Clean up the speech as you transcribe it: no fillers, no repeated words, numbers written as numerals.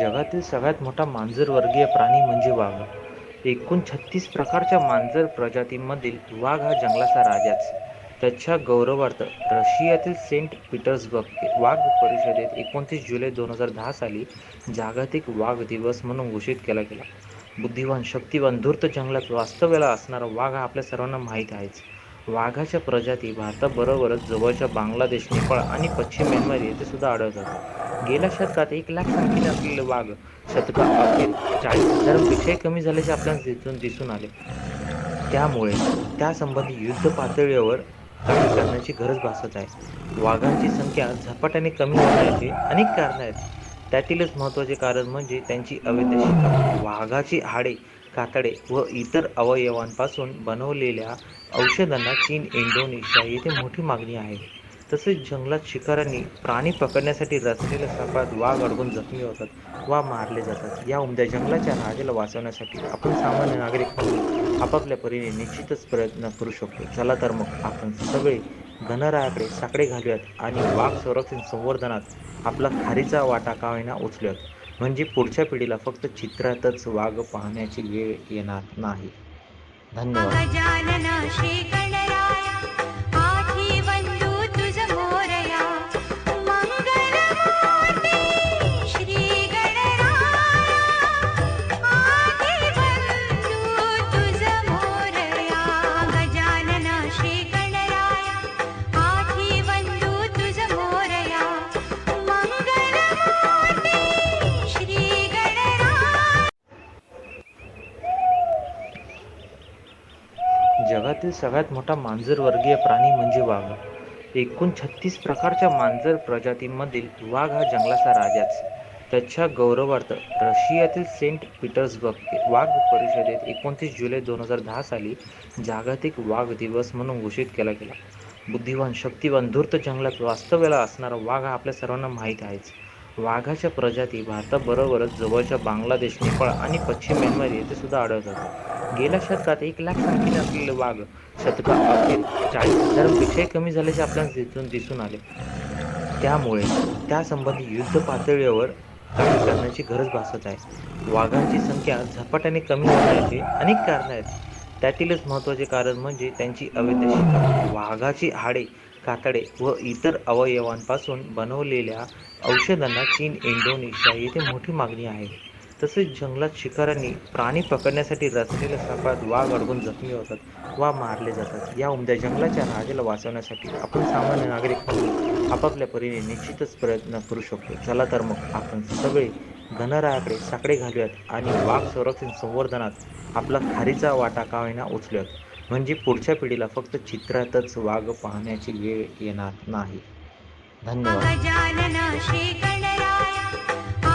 जगातील सगळ्यात मोठा मांजरवर्गीय प्राणी म्हणजे वाघ. एकूण 36 प्रकारच्या मांजर प्रजातींमधील वाघ हा जंगलाचा राजाच. त्याच्या गौरवार्थ रशियातील सेंट पीटर्सबर्ग वाघ परिषदेत 29 जुलै 2010 साली जागतिक वाघ दिवस म्हणून घोषित केला गेला. बुद्धिवान, शक्तिवान, धूर्त जंगलात वास्तव्याला असणारा वाघ हा आपल्या सर्वांना माहीत आहेच. वाघाच्या प्रजाती भारताबरोबरच जवळच्या बांगलादेश, नेपाळ आणि पश्चिम म्यानमार येथे सुद्धा आढळतात. गेल्या शतकात 1,00,000 संख्येने असलेले वाघ शतकाअखेर 40,000पेक्षाही कमी झाल्याचे आपल्याला दिसून आले. त्यामुळे त्यासंबंधी युद्धपातळीवर काही करण्याची गरज भासत आहे. वाघांची संख्या झपाट्याने कमी होण्याची अनेक कारणे आहेत. त्यातीलच महत्त्वाचे कारण म्हणजे त्यांची अवैध शिकार. वाघाची हाडे, कातडे व इतर अवयवांपासून बनवलेल्या औषधांना चीन, इंडोनेशिया येथे मोठी मागणी आहे. तसेच जंगलात शिकाऱ्यांनी प्राणी पकडण्यासाठी रचलेल्या सापळ्यात वाघ अडकून जखमी होतात वा मारले जातात. या उमद्या जंगलाच्या राजाला वाचवण्यासाठी आपण सामान्य नागरिक म्हणून आपापल्या परीने निश्चितच प्रयत्न करू शकतो. चला तर मग आपण सगळे गणरायाकडे साकडे घालूयात आणि वाघ संरक्षण संवर्धनात आपला खारीचा वाटा का होईना उचलूयात. म्हणजे पुढच्या पिढीला फक्त चित्रातच वाघ पाहण्याची वेळ येणार नाही. धन्यवाद. गजानन श्री गणराया आठी वंदू तुझ मोरया मंगलमूर्ती श्री गणराया आठी वंदू तुझ मोरया गजानन श्री गणराया आठी वंदू तुझ मोरया मंगलमूर्ती श्री गणराया. जगातील सगळ्यात मोठा मांजरवर्गीय प्राणी म्हणजे वाघ. एकूण 36 प्रकारच्या मांजर प्रजातींमधील वाघ हा जंगलाचा राजाच. त्याच्या गौरवार्थ रशियातील सेंट पीटर्सबर्ग वाघ परिषदेत 29 जुलै 2010 साली जागतिक वाघ दिवस म्हणून घोषित केला गेला. बुद्धिवान, शक्तिवान, धूर्त जंगलात वास्तव्याला असणारा वाघ हा आपल्या सर्वांना माहीत आहेच. वाघाच्या प्रजाती भारताबरोबरच जवळच्या बांगलादेश, नेपाळ आणि पश्चिम म्यानमार येथे सुद्धा आढळतात. गेल्या शतकात 1,00,000 संख्येने असलेले वाघ शतकाअखेर 40,000पेक्षाही कमी झाल्याचे आपल्याला दिसून आले. त्यामुळे त्यासंबंधी युद्धपातळीवर काही करण्याची गरज भासत आहे. वाघांची संख्या झपाट्याने कमी होण्याची अनेक कारणे आहेत. त्यातीलच महत्त्वाचे कारण म्हणजे त्यांची अवैध शिकार. वाघाची हाडे, कातडे व इतर अवयवांपासून बनवलेल्या औषधांना चीन, इंडोनेशिया येथे मोठी मागणी आहे. तसेच जंगलात शिकाऱ्यांनी प्राणी पकडण्यासाठी रचलेल्या सापळ्यात वाघ अडकून जखमी होतात वा मारले जातात. या उमद्या जंगलाच्या राजाला वाचवण्यासाठी आपण सामान्य नागरिक म्हणून आपापल्या परीने निश्चितच प्रयत्न करू शकतो. चला तर मग आपण सगळे गणरायाकडे साकडे घालूयात आणि वाघ संरक्षण संवर्धनात आपला खारीचा वाटा का होईना उचलूयात. म्हणजे पुढच्या पिढीला फक्त चित्रातच वाघ पाहण्याची वेळ येणार नाही. धन्यवाद. गजानन श्री गणराया